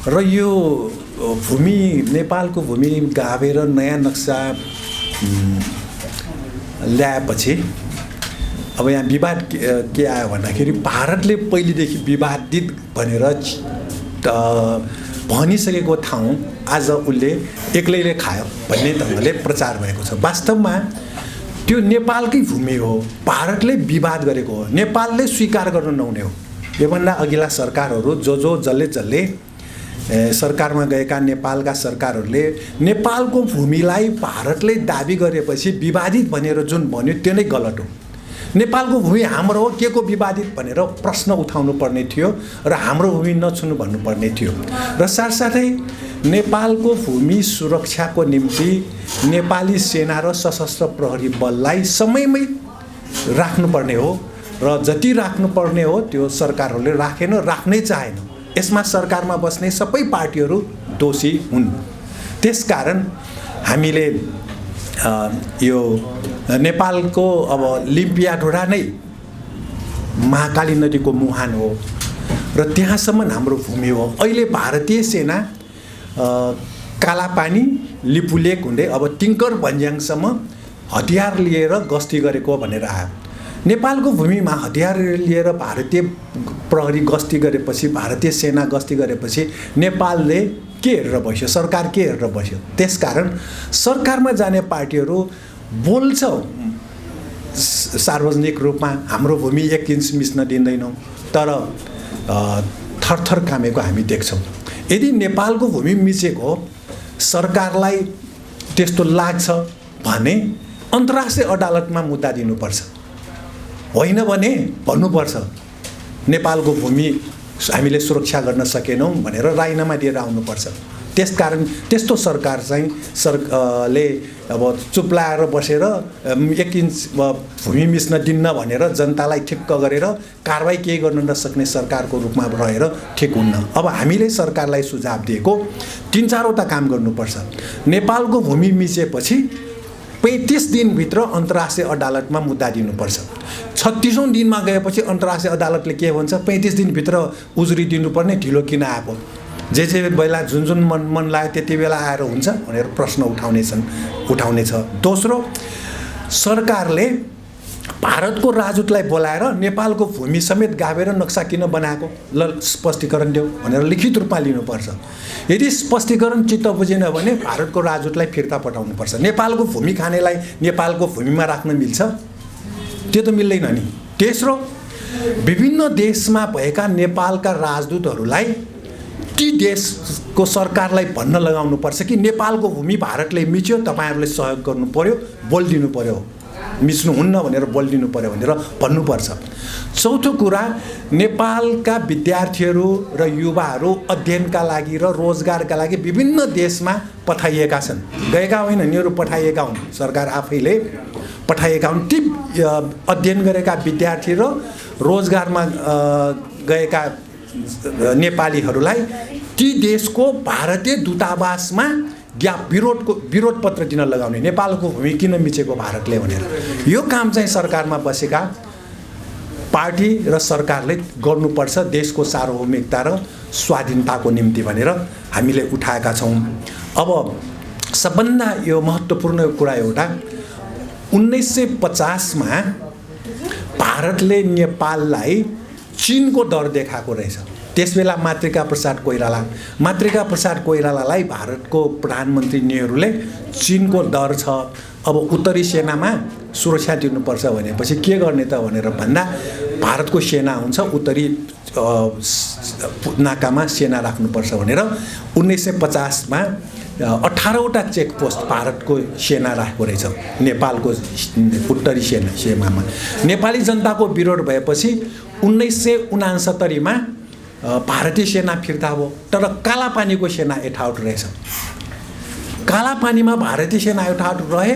र यो भूमि नेपालको भूमि गाभेर नयाँ नक्सा ल्याएपछि अब यहाँ विवाद के आयो भन्दाखेरि भारतले पहिलेदेखि विवादित भनेर भनिसकेको ठाउँ आज उसले एक्लैले खायो भन्ने ढङ्गले प्रचार भएको छ। वास्तवमा त्यो नेपालकै भूमि हो, भारतले विवाद गरेको हो, नेपालले स्वीकार गर्न नहुने हो। योभन्दा अघिल्ला सरकारहरू जसले सरकारमा गएका नेपालका सरकारहरूले नेपालको भूमिलाई भारतले दाबी गरेपछि विवादित भनेर जुन भन्यो त्यो नै गलत हो। नेपालको भूमि हाम्रो हो, के को विवादित भनेर प्रश्न उठाउनु पर्ने थियो र हाम्रो भूमि नछुनु भन्नुपर्ने थियो। र साथसाथै नेपालको भूमि सुरक्षाको निम्ति नेपाली सेना र सशस्त्र प्रहरी बललाई समयमै राख्नुपर्ने हो र जति राख्नुपर्ने हो त्यो सरकारहरूले राखेन, राख्नै चाहेन। यसमा सरकारमा बस्ने सबै पार्टीहरू दोषी हुन्। त्यसकारण हामीले यो नेपालको अब लिम्पियाढोडा नै महाकाली नदीको मुहान हो र त्यहाँसम्म हाम्रो भूमि हो। अहिले भारतीय सेना कालापानी लिपुलेक हुँदै अब टिङ्कर भन्ज्याङसम्म हतियार लिएर गस्ती गरेको भनेर आयो। नेपालको भूमिमा हतियार लिएर भारतीय प्रहरी गस्ती गरेपछि, भारतीय सेना गस्ती गरेपछि नेपालले के हेरेर बस्यो, सरकार के हेरेर बस्यो। त्यसकारण सरकारमा जाने पार्टीहरू बोल्छ सार्वजनिक रूपमा हाम्रो भूमि 1 इन्च मिच्न दिँदैनौँ, तर थरथर कामेको हामी देख्छौँ। यदि नेपालको भूमि मिचेको सरकारलाई त्यस्तो लाग्छ भने अन्तर्राष्ट्रिय अदालतमा मुद्दा दिनुपर्छ, होइन भने भन्नुपर्छ नेपालको भूमि हामीले सुरक्षा गर्न सकेनौँ भनेर राजीनामा दिएर आउनुपर्छ। त्यसकारण त्यस्तो सरकार चाहिँ ले अब चुप्लाएर बसेर 1 इन्च भूमि मिच्न दिन्न भनेर जनतालाई ठिक्क गरेर कारबाही केही गर्न नसक्ने सरकारको रूपमा रहेर ठिक हुन्न। अब हामीले सरकारलाई सुझाव दिएको 3-4वटा काम गर्नुपर्छ। नेपालको भूमि मिचेपछि 35 दिनभित्र अन्तर्राष्ट्रिय अदालतमा मुद्दा दिनुपर्छ। 36औं दिनमा गएपछि अन्तर्राष्ट्रिय अदालतले के भन्छ, 35 दिनभित्र उजुरी दिनुपर्ने, ढिलो किन आएको, जे बेला जुन मन लाग्यो त्यति बेला आएर हुन्छ भनेर प्रश्न उठाउनेछ। दोस्रो, सरकारले भारतको राजदूतलाई बोलाएर नेपालको भूमि समेत गाभेर नक्सा किन बनाएको, ल स्पष्टीकरण देऊ भनेर लिखित रूपमा लिनुपर्छ। यदि स्पष्टीकरण चित्त बुझेन भने भारतको राजदूतलाई फिर्ता पठाउनुपर्छ। नेपालको भूमि खानेलाई नेपालको भूमिमा राख्न मिल्छ? त्यो त मिल्दैन नि। तेस्रो, विभिन्न देशमा भएका नेपालका राजदूतहरूलाई ती देशको सरकारलाई भन्न लगाउनुपर्छ कि नेपालको भूमि भारतले मिच्यो, तपाईँहरूले सहयोग गर्नु पर्यो, बोलिदिनु पर्यो, मिच्नुहुन्न भनेर बोलिदिनु पर्यो भनेर भन्नुपर्छ। चौथो कुरा, नेपालका विद्यार्थीहरू र युवाहरू अध्ययनका लागि र रोजगारका लागि विभिन्न देशमा पठाइएका छन्। गएका होइन, यिनीहरू पठाइएका हुन्, सरकार आफैले पठाइएका हुन्। ती अध्ययन गरेका विद्यार्थी र रोजगारमा गएका नेपालीहरूलाई ती देशको भारतीय दूतावासमा विरोध पत्र दिन लगाउने, नेपालको भूमि किन मिचेको भारतले भनेर। यो काम चाहिँ सरकारमा बसेका पार्टी र सरकारले गर्नुपर्छ देशको सार्वभौमिकता र स्वाधीनताको निम्ति भनेर हामीले उठाएका छौँ। अब सबभन्दा यो महत्त्वपूर्ण कुरा एउटा, 1950 मा भारतले नेपाललाई चीनको डर देखाएको रहेछ। त्यसबेला मातृका प्रसाद कोइरालालाई भारतको प्रधानमन्त्री नेहरूले चीनको डर छ, अब उत्तरी सेनामा सुरक्षा दिनुपर्छ भनेपछि के गर्ने त भनेर भन्दा भारतको सेना हुन्छ, उत्तरी नाकामा सेना राख्नुपर्छ भनेर 1950 मा 18वटा चेकपोस्ट भारतको सेना राखेको रहेछ नेपालको उत्तरी सीमामा। नेपाली जनताको विरोध भएपछि 1969 मा भारतीय सेना फिर्ता भयो, तर कालापानीको सेना यथावत रहेछ। कालापानीमा भारतीय सेना यथावत रहे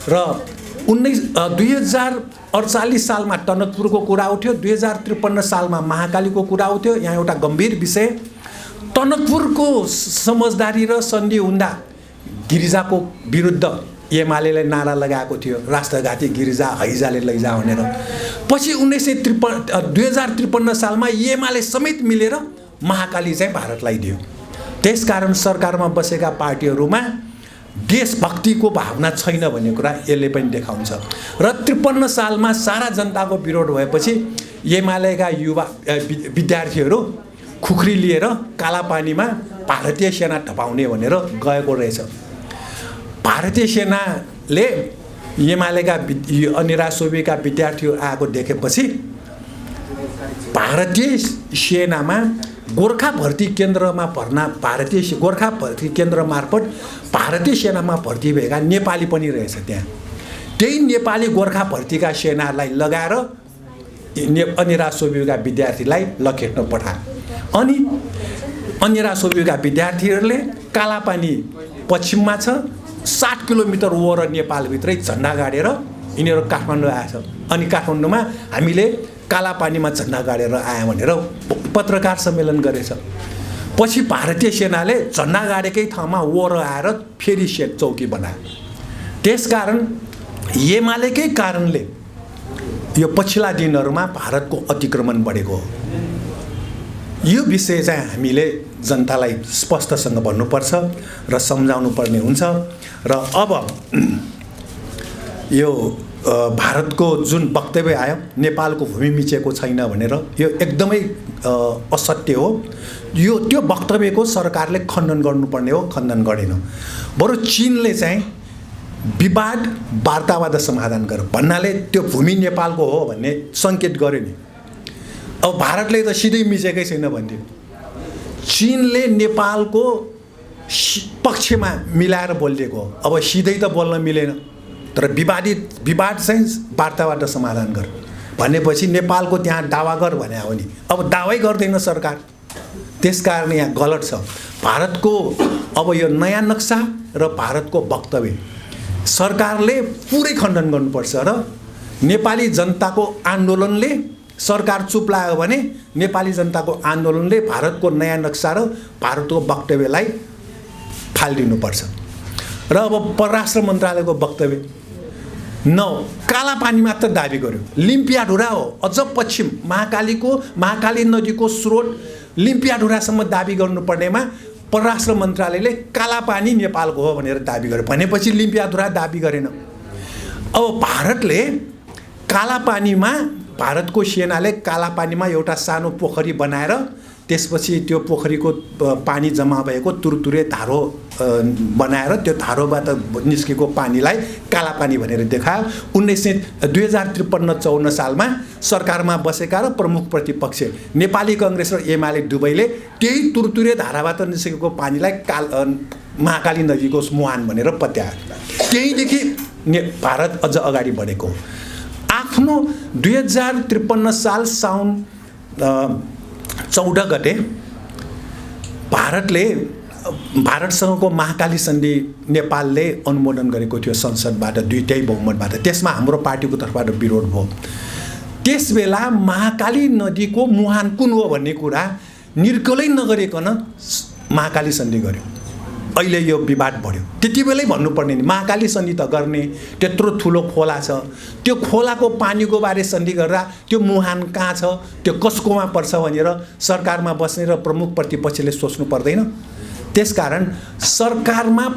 र 2048 सालमा टनकपुरको कुरा उठ्यो, 2053 सालमा महाकालीको कुरा उठ्यो। यहाँ एउटा गम्भीर विषय, टनकपुरको समझदारी र सन्धि हुँदा गिरिजाको विरुद्ध एमालेले नारा लगाएको थियो, राष्ट्रघाती गिरिजा हैजाले लैजा भनेर। पछि 2053 सालमा एमाले समेत मिलेर महाकाली चाहिँ भारतलाई दियो। त्यसकारण सरकारमा बसेका पार्टीहरूमा देशभक्तिको भावना छैन भन्ने कुरा यसले पनि देखाउँछ। र 53 सालमा सारा जनताको विरोध भएपछि एमालेका युवा विद्यार्थीहरू खुख्री लिएर कालापानीमा भारतीय सेना धपाउने भनेर गएको रहेछ। भारतीय सेनाले एमालेका अनि राजसोबीका विद्यार्थीहरू आएको देखेपछि भारतीय सेनामा गोर्खा भर्ती केन्द्रमा भर्ना गोर्खा भर्ती केन्द्र मार्फत भारतीय सेनामा भर्ती भएका नेपाली पनि रहेछ। त्यहाँ त्यही नेपाली गोर्खा भर्तीका सेनालाई लगाएर अन्य राजसोबीका विद्यार्थीलाई लखेट्न पठाए। अनि अन्य राजसोबीका विद्यार्थीहरूले कालापानी पश्चिममा छ 60 किलोमिटर वर नेपालभित्रै झन्डा गाडेर यिनीहरू काठमाडौँ आएछ। अनि काठमाडौँमा हामीले कालापानीमा झन्डा गाडेर आयो भनेर पत्रकार सम्मेलन गरेछ। पछि भारतीय सेनाले झन्डा गाडेकै ठाउँमा वर आएर फेरि चौकी बनायो। त्यसकारण एमालेकै कारणले यो पछिल्ला दिनहरूमा भारतको अतिक्रमण बढेको हो। यो विषय चाहिँ हामीले जनतालाई स्पष्टसँग भन्नुपर्छ र सम्झाउनु पर्ने हुन्छ। र अब यो भारतको जुन वक्तव्य आयो नेपालको भूमि मिचेको छैन भनेर, यो एकदमै असत्य हो। त्यो वक्तव्यको सरकारले खण्डन गर्नुपर्ने हो, खण्डन गरेन। बरु चीनले चाहिँ विवाद वार्तावाद समाधान गर भन्नाले त्यो भूमि नेपालको हो भन्ने सङ्केत गर्यो नि। अब भारतले त सिधै मिचेकै छैन भन्थ्यो। चीनले नेपालको पक्षमा मिलाएर बोलिदिएको हो। अब सिधै त बोल्न मिलेन, तर विवाद चाहिँ वार्ताबाट समाधान गर भनेपछि नेपालको त्यहाँ दावा गर भने हो नि। अब दावै गर्दैन सरकार, त्यसकारण यहाँ गलत छ। भारतको अब यो नयाँ नक्सा र भारतको वक्तव्य सरकारले पुरै खण्डन गर्नुपर्छ। र नेपाली जनताको आन्दोलनले सरकार चुप लाग्यो भने नेपाली जनताको आन्दोलनले भारतको नयाँ नक्सा र भारतको वक्तव्यलाई फालिदिनुपर्छ। र अब परराष्ट्र मन्त्रालयको वक्तव्य कालापानी मात्र दाबी गर्यो। लिम्पियाढुरा हो, अझ पश्चिम महाकाली नदीको स्रोत लिम्पियाढुरासम्म दाबी गर्नुपर्नेमा परराष्ट्र मन्त्रालयले कालापानी नेपालको हो भनेर दाबी गर्यो। भनेपछि लिम्पियाढुरा दाबी गरेन। अब भारतले कालापानीमा भारतको सेनाले कालापानीमा एउटा सानो पोखरी बनाएर त्यसपछि त्यो पोखरीको पानी जम्मा भएको तुरतुरे धारो बनाएर त्यो धारोबाट निस्केको पानीलाई कालापानी भनेर देखायो। 2053-54 सालमा सरकारमा बसेका र प्रमुख प्रतिपक्ष नेपाली कङ्ग्रेस र एमाले दुवैले त्यही तुरतुरे धाराबाट निस्केको पानीलाई महाकाली नदीको मुहान भनेर पत्यायो। त्यहीदेखि भारत अझ अगाडि बढेको हो। आफ्नो 2053 साल साउन 14 गते भारतसँगको महाकाली सन्धि नेपालले अनुमोदन गरेको थियो संसदबाट 2/3 बहुमतबाट। त्यसमा हाम्रो पार्टीको तर्फबाट विरोध भयो। त्यसबेला महाकाली नदीको मुहान कुन हो भन्ने कुरा निर्कलै नगरिकन महाकाली सन्धि गर्यो। अहिले यो विवाद बढ्यो। त्यति बेलै भन्नुपर्ने नि महाकाली सन्धि त गर्ने, त्यत्रो ठुलो खोला छ, त्यो खोलाको पानीको बारे सन्धि गर्दा त्यो मुहान कहाँ छ, त्यो कसकोमा पर्छ भनेर सरकारमा बस्ने र प्रमुख प्रतिपक्षले सोच्नु पर्दैन। त्यसकारण सरकारमा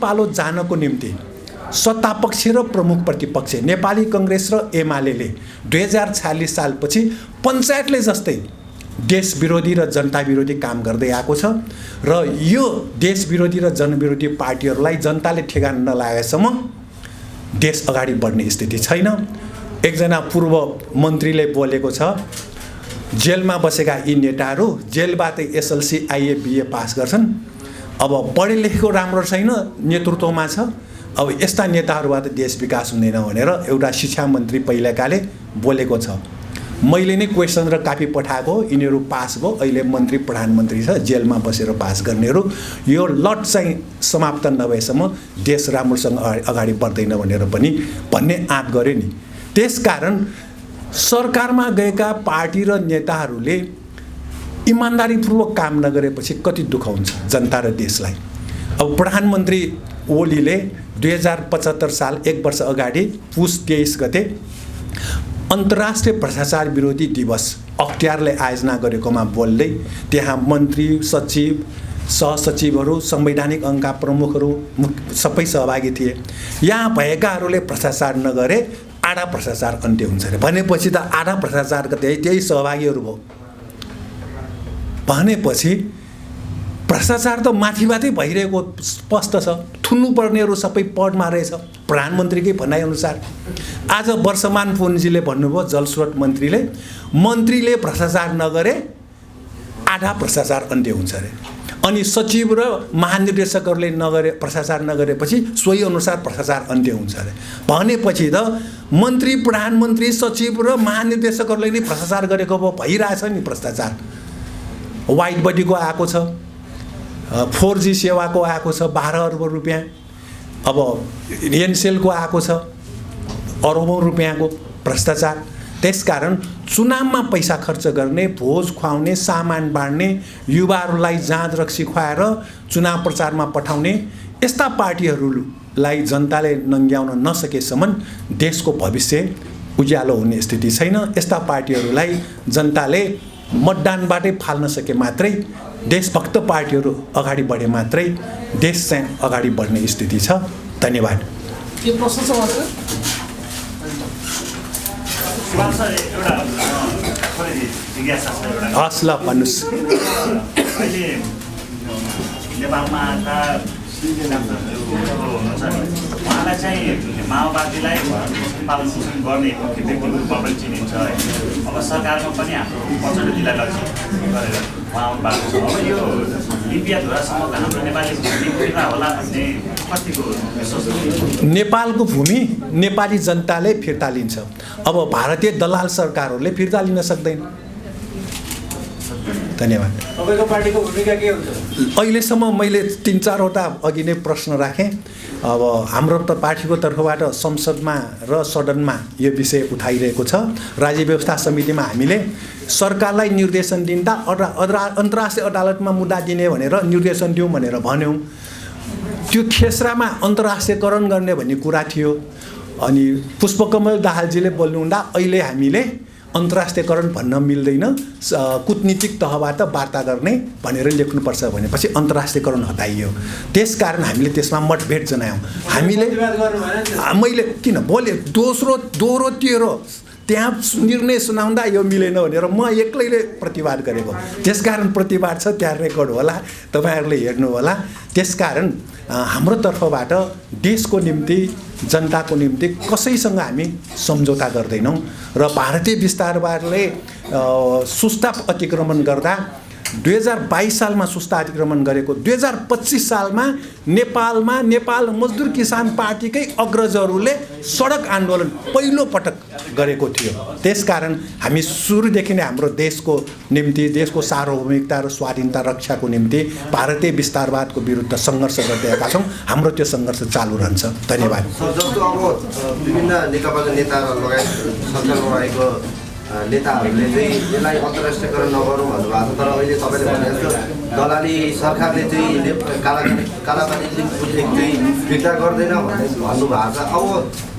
पालो जानको निम्ति सत्तापक्ष र प्रमुख प्रतिपक्ष नेपाली कङ्ग्रेस र एमालेले 2046 सालपछि पञ्चायतले जस्तै देश विरोधी र जनता विरोधी काम गर्दै आएको छ। र यो देश विरोधी र जनविरोधी पार्टीहरूलाई जनताले ठेगान नलागेसम्म देश अगाडि बढ्ने स्थिति छैन। एकजना पूर्व मन्त्रीले बोलेको छ, जेलमा बसेका यी नेताहरू जेलबाटै एसएलसी आइए बिए पास गर्छन्, अब पढे लेखेको राम्रो छैन, नेतृत्वमा छ, अब यस्ता नेताहरूबाट देश विकास हुँदैन भनेर एउटा शिक्षा मन्त्री पहिलेकाले बोलेको छ। मैले नै क्वेसन र कापी पठाएको, यिनीहरू पास भयो, अहिले मन्त्री प्रधानमन्त्री छ, जेलमा बसेर पास गर्नेहरू। यो लट चाहिँ समाप्त नभएसम्म देश राम्रोसँग अगाडि बढ्दैन भनेर पनि भन्ने आँट गर्यो नि। त्यसकारण सरकारमा गएका पार्टी र नेताहरूले इमान्दारीपूर्वक काम नगरेपछि कति दुःख हुन्छ जनता र देशलाई। अब प्रधानमन्त्री ओलीले 2075 साल 1 वर्ष अगाडि पुस 23 गते अन्तर्राष्ट्रिय भ्रष्टाचार विरोधी दिवस अख्तियारले आयोजना गरेकोमा बोल्दै त्यहाँ मन्त्री सचिव सहसचिवहरू, संवैधानिक अङ्गका प्रमुखहरू सबै सहभागी थिए। यहाँ भएकाहरूले भ्रष्टाचार नगरे आधा भ्रष्टाचार अन्त्य हुन्छ अरे भनेपछि त आधा भ्रष्टाचारका त्यही सहभागीहरू भयो भनेपछि भ्रष्टाचार त माथिबाटै भइरहेको स्पष्ट छ। थुन्नुपर्नेहरू सबै पदमा रहेछ प्रधानमन्त्रीकै भनाइअनुसार। आज वर्षमान पुन्जीले भन्नुभयो, जलस्रोत मन्त्रीले भ्रष्टाचार नगरे आधा भ्रष्टाचार अन्त्य हुन्छ अरे। अनि सचिव र महानिर्देशकहरूले भ्रष्टाचार नगरेपछि सोही अनुसार भ्रष्टाचार अन्त्य हुन्छ अरे भनेपछि त मन्त्री, प्रधानमन्त्री, सचिव र महानिर्देशकहरूले नै भ्रष्टाचार गरेको भइरहेछ नि। भ्रष्टाचार वाइट बडीको आएको छ, 4G सेवाको आएको छ 12 अर्ब रुपियाँ, अब एनसेलको आएको छ अरबौँ रुपियाँको भ्रष्टाचार। त्यसकारण चुनावमा पैसा खर्च गर्ने, भोज खुवाउने, सामान बाँड्ने, युवाहरूलाई जाँच रक्सी खुवाएर चुनाव प्रचारमा पठाउने यस्ता पार्टीहरूलाई जनताले नङ्ग्याउन नसकेसम्म देशको भविष्य उज्यालो हुने स्थिति छैन। यस्ता पार्टीहरूलाई जनताले मतदानबाटै फाल्न सके मात्रै, देशभक्त पार्टीहरू अगाडि बढे मात्रै देश चाहिँ अगाडि बढ्ने स्थिति छ। धन्यवाद। के प्रश्न छ उहाँको? हस् ल भन्नुहोस्। अहिले नेपालमा आएका उहाँलाई चाहिँ माओवादीलाई पालनपोषण गर्ने मुख्य व्यक्तिको रूपमा पनि चिनिन्छ है। अब सरकारमा पनि हाम्रो 65 जिल्ला लक्षित गरेर उहाँ आउनु भएको छ। अब यो लिबिया धुरासम्मको हाम्रो नेपाली भूमि फिर्ता होला भन्ने कतिको विश्वास? नेपालको भूमि नेपाली जनताले फिर्ता लिन्छ। अब भारतीय दलाल सरकारहरूले फिर्ता लिन सक्दैन। धन्यवाद। तपाईँको पार्टीको भूमिका के हुन्छ? अहिलेसम्म मैले 3-4वटा अघि नै प्रश्न राखेँ। अब हाम्रो त पार्टीको तर्फबाट संसदमा र सदनमा यो विषय उठाइरहेको छ। राज्य व्यवस्था समितिमा हामीले सरकारलाई निर्देशन दिँदा अन्तर्राष्ट्रिय अदालतमा मुद्दा दिने भनेर निर्देशन दिउँ भनेर भन्यौँ। त्यो खेसरामा अन्तर्राष्ट्रियकरण गर्ने भन्ने कुरा थियो। अनि पुष्पकमल दाहालजीले बोल्नुहुँदा अहिले हामीले अन्तर्राष्ट्रियकरण भन्न मिल्दैन, कुटनीतिक तहबाट वार्ता गर्ने भनेर लेख्नुपर्छ भनेपछि अन्तर्राष्ट्रियकरण हटाइयो। त्यसकारण हामीले त्यसमा मतभेद जनायौँ। हामीले मैले किन बोले दोहोरो तेह्रो त्यहाँ निर्णय सुनाउँदा यो मिलेन भनेर म एक्लैले प्रतिवाद गरेको। त्यसकारण प्रतिवाद छ, त्यहाँ रेकर्ड होला, तपाईँहरूले हेर्नु होला। त्यसकारण हाम्रो तर्फबाट देशको निम्ति, जनताको निम्ति कसैसँग हामी सम्झौता गर्दैनौँ। र भारतीय विस्तारवादले सुस्ता अतिक्रमण गर्दा 2022 सालमा सुस्ता अतिक्रमण गरेको, 2025 सालमा नेपालमा नेपाल मजदुर किसान पार्टीकै अग्रजहरूले सडक आन्दोलन पहिलो पटक गरेको थियो। त्यसकारण हामी सुरुदेखि नै हाम्रो देशको निम्ति, देशको सार्वभौमिकता र स्वाधीनता रक्षाको निम्ति भारतीय विस्तारवादको विरुद्ध सङ्घर्ष गर्दै आएका छौँ। हाम्रो त्यो सङ्घर्ष चालु रहन्छ। धन्यवाद। जस्तो अब विभिन्न नेकपाका नेताहरू लगायत सरकारमा रहेको नेताहरूले चाहिँ यसलाई अन्तर्राष्ट्रियकरण नगरौँ भन्नुभएको छ। तर अहिले तपाईँले भने जस्तो दलाली सरकारले चाहिँ कालापानी लिङ्क प्रोजेक्ट चाहिँ फिर्ता गर्दैन भन्ने भन्नुभएको छ। अब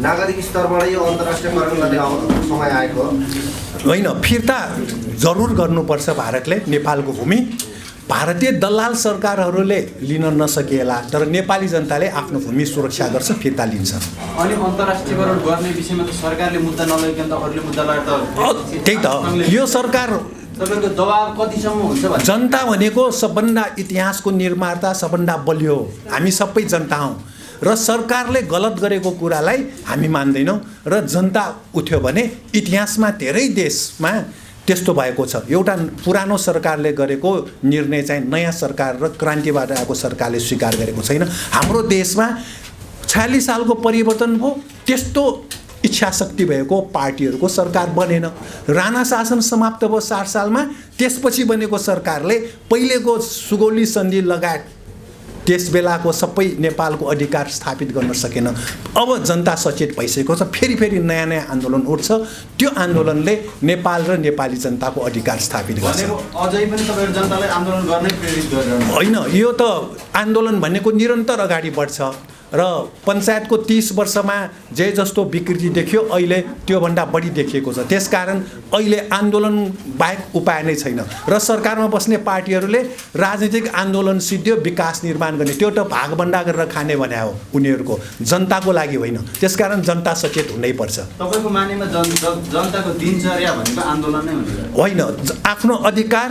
नागरिक स्तरबाट यो अन्तर्राष्ट्रियकरण गर्ने समय आएको होइन, फिर्ता जरुर गर्नुपर्छ भारतले नेपालको भूमि। भारतीय दलाल सरकारहरूले लिन नसकिएला, तर नेपाली जनताले आफ्नो भूमि सुरक्षा गर्छ, फिर्ता लिन्छ। अनि अन्तर्राष्ट्रियकरण गर्ने विषयमा त सरकारले मुद्दा नलगिकन त अरूले मुद्दा लगाएर त त्यही त यो सरकार तपाईँको दबाब कतिसम्म हुन्छ भने? जनता भनेको सबभन्दा इतिहासको निर्माता, सबभन्दा बलियो हो। हामी सबै जनता हौँ र सरकारले गलत गरेको कुरालाई हामी मान्दैनौँ। र जनता उठ्यो भने इतिहासमा धेरै देशमा त्यस्तो भएको छ। एउटा पुरानो सरकारले गरेको निर्णय चाहिँ नयाँ सरकार र क्रान्तिबाट आएको सरकारले स्वीकार गरेको छैन। हाम्रो देशमा 46 सालको परिवर्तन भयो, त्यस्तो इच्छा शक्ति भएको पार्टीहरूको सरकार बनेन। राणा शासन समाप्त भयो 60 सालमा, त्यसपछि बनेको सरकारले पहिलेको सुगौली सन्धि लगायत त्यस बेलाको सबै नेपालको अधिकार स्थापित गर्न सकेन। अब जनता सचेत भइसकेको छ, फेरि नयाँ नयाँ आन्दोलन उठ्छ। त्यो आन्दोलनले नेपाल र नेपाली जनताको अधिकार स्थापित गर्छ। अझै पनि तपाईँहरू जनतालाई आन्दोलन गर्नै प्रेरित गरिरहनु होइन, यो त आन्दोलन भनेको निरन्तर अगाडि बढ्छ। र पञ्चायतको 30 वर्षमा जे जस्तो विकृति देखियो अहिले त्योभन्दा बढी देखिएको छ। त्यसकारण अहिले आन्दोलन बाहेक उपाय नै छैन र सरकारमा बस्ने पार्टीहरूले राजनीतिक आन्दोलन सिद्धियो विकास निर्माण गर्ने त्यो त भागभण्डा गरेर खाने भने हो उनीहरूको, जनताको लागि होइन। त्यसकारण जनता सचेत हुनैपर्छ। तपाईँको मानेमा जनताको दिनचर्या भनेको आन्दोलन नै होइन, आफ्नो अधिकार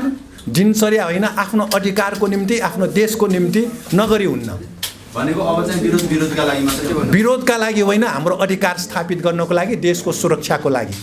दिनचर्या होइन, आफ्नो अधिकारको निम्ति आफ्नो देशको निम्ति नगरी हुन्न भनेको अब चाहिँ विरोधका लागि मात्रै विरोधका लागि होइन, हाम्रो अधिकार स्थापित गर्नको लागि, देशको सुरक्षाको लागि।